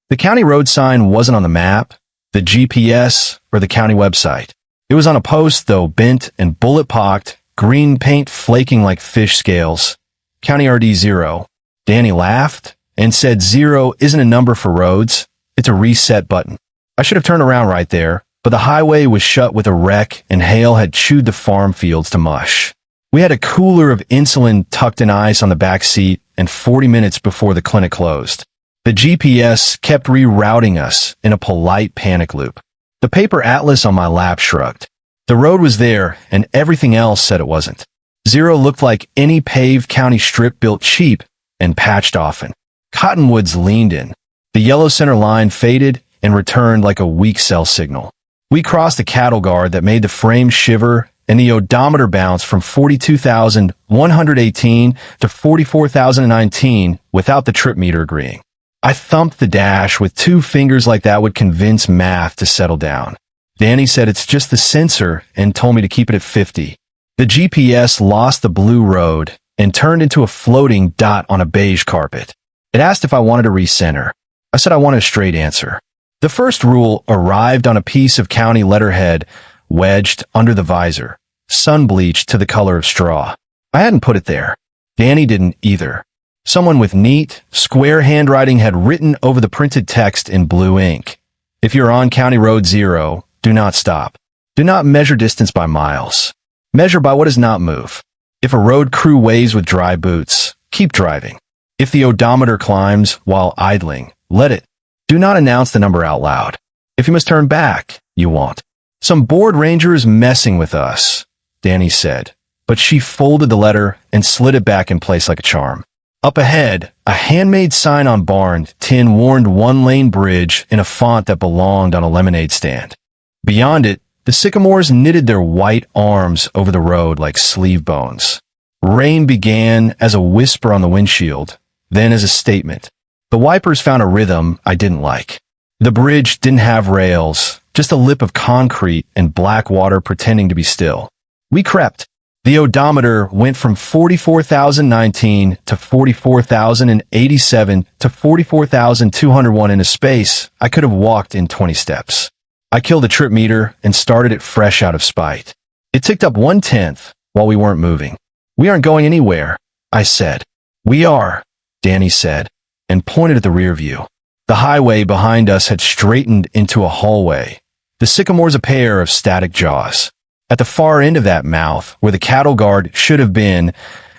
The county road sign wasn't on the map, the GPS, or the county website. It was on a post, though, bent and bullet-pocked, green paint flaking like fish scales. County RD 0. Danny laughed and said 0 isn't a number for roads, it's a reset button. I should have turned around right there, but the highway was shut with a wreck and hail had chewed the farm fields to mush. We had a cooler of insulin tucked in ice on the back seat and 40 minutes before the clinic closed. The GPS kept rerouting us in a polite panic loop. The paper atlas on my lap shrugged. The road was there, and everything else said it wasn't. 0 looked like any paved county strip built cheap and patched often. Cottonwoods leaned in. The yellow center line faded and returned like a weak cell signal. We crossed a cattle guard that made the frame shiver, and the odometer bounced from 42,118 to 44,019 without the trip meter agreeing. I thumped the dash with 2 fingers like that would convince math to settle down. Danny said it's just the sensor and told me to keep it at 50. The GPS lost the blue road and turned into a floating dot on a beige carpet. It asked if I wanted to recenter. I said I wanted a straight answer. The first rule arrived on a piece of county letterhead wedged under the visor, sun-bleached to the color of straw. I hadn't put it there. Danny didn't either. Someone with neat, square handwriting had written over the printed text in blue ink. If you're on County Road 0, do not stop. Do not measure distance by miles. Measure by what does not move. If a road crew weighs with dry boots, keep driving. If the odometer climbs while idling, let it. Do not announce the number out loud. If you must turn back, you won't. Some bored ranger is messing with us, Danny said, but she folded the letter and slid it back in place like a charm. Up ahead, a handmade sign on barn tin warned one-lane bridge in a font that belonged on a lemonade stand. Beyond it, the sycamores knitted their white arms over the road like sleeve bones. Rain began as a whisper on the windshield, then as a statement. The wipers found a rhythm I didn't like. The bridge didn't have rails, just a lip of concrete and black water pretending to be still. We crept. The odometer went from 44,019 to 44,087 to 44,201 in a space I could have walked in 20 steps. I killed the trip meter and started it fresh out of spite. It ticked up 1/10 while we weren't moving. We aren't going anywhere, I said. We are, Danny said, and pointed at the rear view. The highway behind us had straightened into a hallway. The sycamores a pair of static jaws. At the far end of that mouth, where the cattle guard should have been,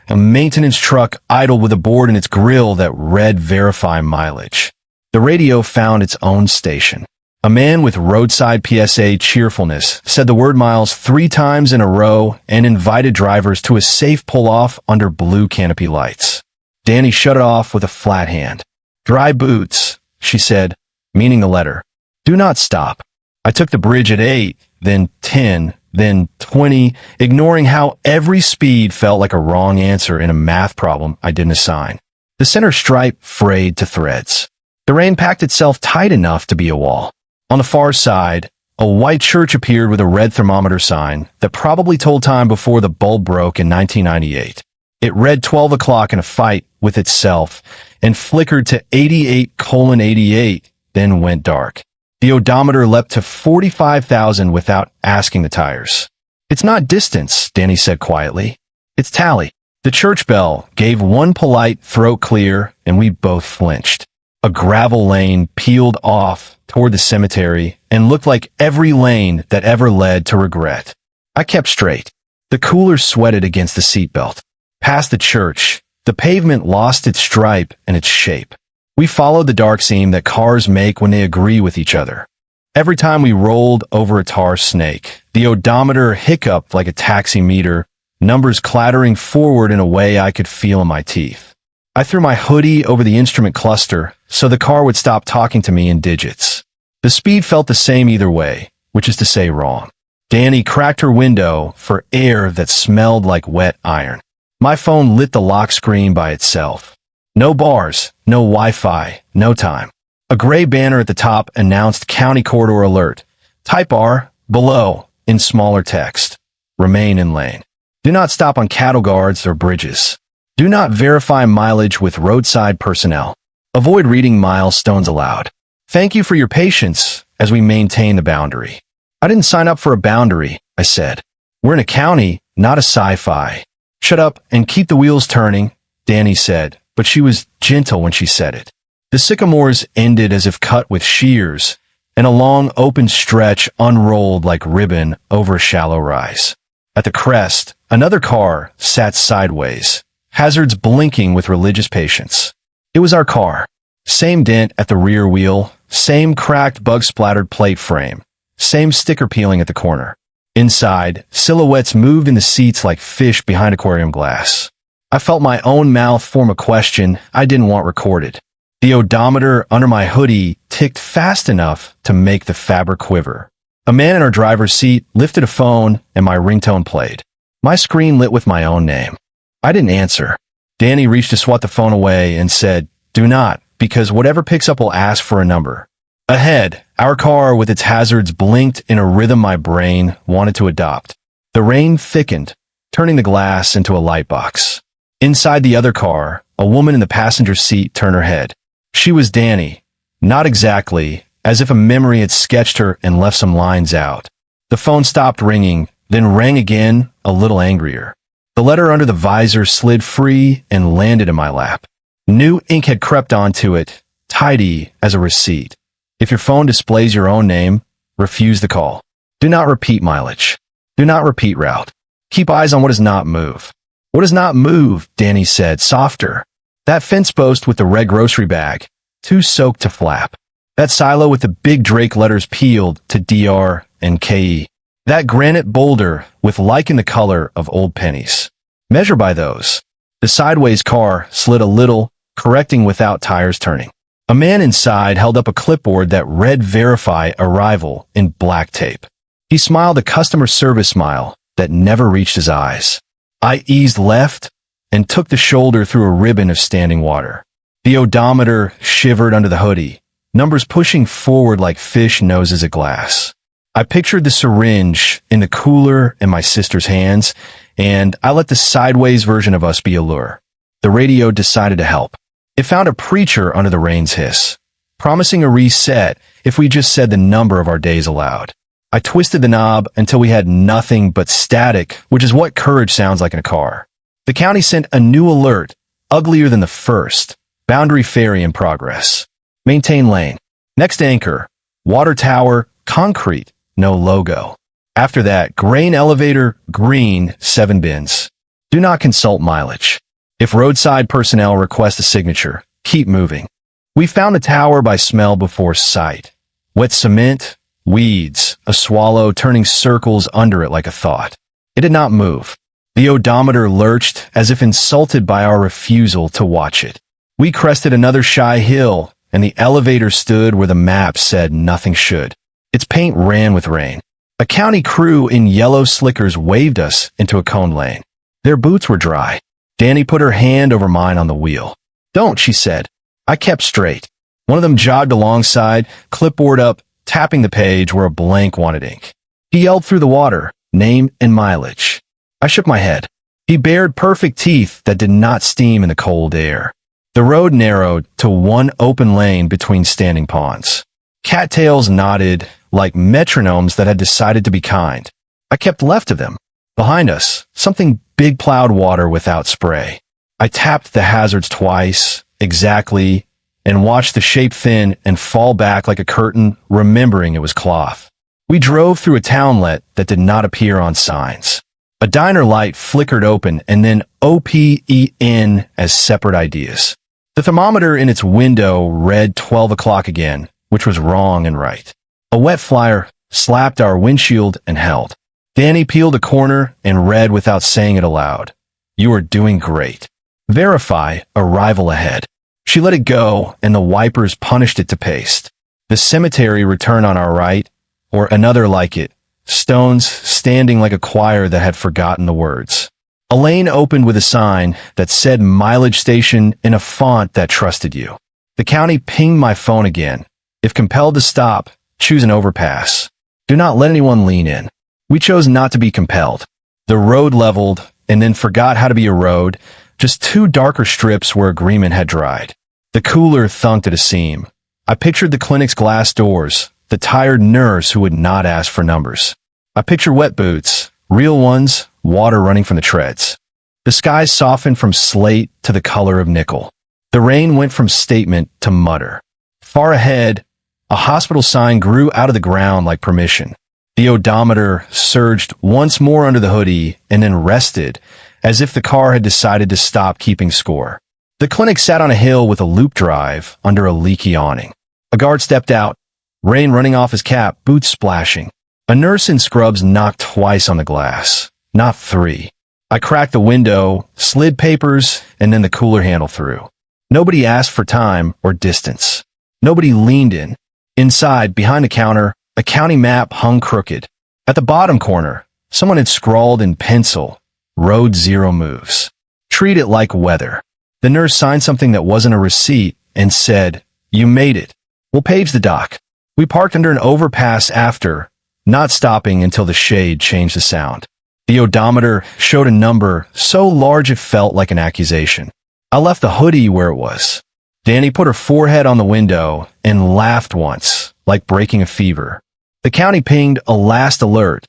a maintenance truck idled with a board in its grill that read verify mileage. The radio found its own station. A man with roadside PSA cheerfulness said the word miles 3 times in a row and invited drivers to a safe pull-off under blue canopy lights. Danny shut it off with a flat hand. Dry boots, she said, meaning the letter. Do not stop. I took the bridge at 8, then 10, then 20, ignoring how every speed felt like a wrong answer in a math problem I didn't assign. The center stripe frayed to threads. The rain packed itself tight enough to be a wall. On the far side, a white church appeared with a red thermometer sign that probably told time before the bulb broke in 1998. It read 12 o'clock in a fight with itself and flickered to 88:88, then went dark. The odometer leapt to 45,000 without asking the tires. It's not distance, Danny said quietly. It's tally. The church bell gave one polite throat clear, and we both flinched. A gravel lane peeled off toward the cemetery and looked like every lane that ever led to regret. I kept straight. The cooler sweated against the seatbelt. Past the church, the pavement lost its stripe and its shape. We followed the dark seam that cars make when they agree with each other. Every time we rolled over a tar snake, the odometer hiccuped like a taxi meter, numbers clattering forward in a way I could feel in my teeth. I threw my hoodie over the instrument cluster so the car would stop talking to me in digits. The speed felt the same either way, which is to say wrong. Danny cracked her window for air that smelled like wet iron. My phone lit the lock screen by itself. No bars, no Wi-Fi, no time. A gray banner at the top announced County Corridor Alert. Type R, below, in smaller text. Remain in lane. Do not stop on cattle guards or bridges. Do not verify mileage with roadside personnel. Avoid reading milestones aloud. Thank you for your patience as we maintain the boundary. I didn't sign up for a boundary, I said. We're in a county, not a sci-fi. Shut up and keep the wheels turning, Danny said, but she was gentle when she said it. The sycamores ended as if cut with shears, and a long open stretch unrolled like ribbon over a shallow rise. At the crest, another car sat sideways, hazards blinking with religious patience. It was our car. Same dent at the rear wheel, same cracked bug-splattered plate frame, same sticker peeling at the corner. Inside, silhouettes moved in the seats like fish behind aquarium glass. I felt my own mouth form a question I didn't want recorded. The odometer under my hoodie ticked fast enough to make the fabric quiver. A man in our driver's seat lifted a phone and my ringtone played. My screen lit with my own name. I didn't answer. Danny reached to swat the phone away and said, "Do not, because whatever picks up will ask for a number." Ahead, our car with its hazards blinked in a rhythm my brain wanted to adopt. The rain thickened, turning the glass into a light box. Inside the other car, a woman in the passenger seat turned her head. She was Danny. Not exactly, as if a memory had sketched her and left some lines out. The phone stopped ringing, then rang again, a little angrier. The letter under the visor slid free and landed in my lap. New ink had crept onto it, tidy as a receipt. If your phone displays your own name, refuse the call. Do not repeat mileage. Do not repeat route. Keep eyes on what does not move. What does not move, Danny said, softer. That fence post with the red grocery bag, too soaked to flap. That silo with the big Drake letters peeled to DR and KE. That granite boulder with lichen the color of old pennies. Measure by those. The sideways car slid a little, correcting without tires turning. A man inside held up a clipboard that read "Verify Arrival" in black tape. He smiled a customer service smile that never reached his eyes. I eased left and took the shoulder through a ribbon of standing water. The odometer shivered under the hoodie, numbers pushing forward like fish noses at glass. I pictured the syringe in the cooler in my sister's hands, and I let the sideways version of us be a lure. The radio decided to help. It found a preacher under the rain's hiss, promising a reset if we just said the number of our days aloud. I twisted the knob until we had nothing but static, which is what courage sounds like in a car. The county sent a new alert, uglier than the first. Boundary ferry in progress. Maintain lane. Next anchor. Water tower, concrete, no logo. After that, grain elevator, green, 7 bins. Do not consult mileage. If roadside personnel request a signature, keep moving. We found the tower by smell before sight. Wet cement, weeds, a swallow turning circles under it like a thought. It did not move. The odometer lurched as if insulted by our refusal to watch it. We crested another shy hill, and the elevator stood where the map said nothing should. Its paint ran with rain. A county crew in yellow slickers waved us into a cone lane. Their boots were dry. Danny put her hand over mine on the wheel. "Don't," she said. I kept straight. One of them jogged alongside, clipboard up, tapping the page where a blank wanted ink. He yelled through the water, name and mileage. I shook my head. He bared perfect teeth that did not steam in the cold air. The road narrowed to one open lane between standing ponds. Cattails nodded like metronomes that had decided to be kind. I kept left of them. Behind us, something big plowed water without spray. I tapped the hazards twice, exactly, and watched the shape thin and fall back like a curtain, remembering it was cloth. We drove through a townlet that did not appear on signs. A diner light flickered open and then OPEN as separate ideas. The thermometer in its window read 12 o'clock again, which was wrong and right. A wet flyer slapped our windshield and held. Danny peeled a corner and read without saying it aloud. "You are doing great. Verify arrival ahead." She let it go, and the wipers punished it to paste. The cemetery returned on our right, or another like it, stones standing like a choir that had forgotten the words. A lane opened with a sign that said mileage station in a font that trusted you. The county pinged my phone again. If compelled to stop, choose an overpass. Do not let anyone lean in. We chose not to be compelled. The road leveled and then forgot how to be a road, just 2 darker strips where agreement had dried. The cooler thunked at a seam. I pictured the clinic's glass doors, the tired nurse who would not ask for numbers. I pictured wet boots, real ones, water running from the treads. The sky softened from slate to the color of nickel. The rain went from statement to mutter. Far ahead, a hospital sign grew out of the ground like permission. The odometer surged once more under the hoodie and then rested, as if the car had decided to stop keeping score. The clinic sat on a hill with a loop drive under a leaky awning. A guard stepped out, rain running off his cap, boots splashing. A nurse in scrubs knocked twice on the glass, not 3. I cracked the window, slid papers, and then the cooler handle through. Nobody asked for time or distance. Nobody leaned in. Inside, behind the counter, a county map hung crooked. At the bottom corner, someone had scrawled in pencil, Road 0 moves. Treat it like weather. The nurse signed something that wasn't a receipt and said, "You made it. We'll page the dock." We parked under an overpass after, not stopping until the shade changed the sound. The odometer showed a number so large it felt like an accusation. I left the hoodie where it was. Danny put her forehead on the window and laughed once, like breaking a fever. The county pinged a last alert.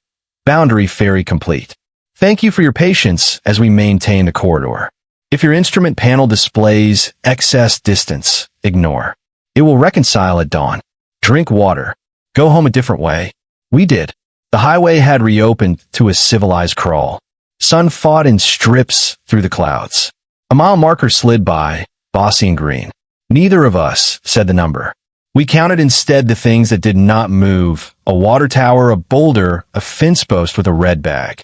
Boundary ferry complete. Thank you for your patience as we maintain the corridor. If your instrument panel displays excess distance, ignore. It will reconcile at dawn. Drink water. Go home a different way. We did. The highway had reopened to a civilized crawl. Sun fought in strips through the clouds. A mile marker slid by, bossy and green. Neither of us said the number. We counted instead the things that did not move: a water tower, a boulder, a fence post with a red bag.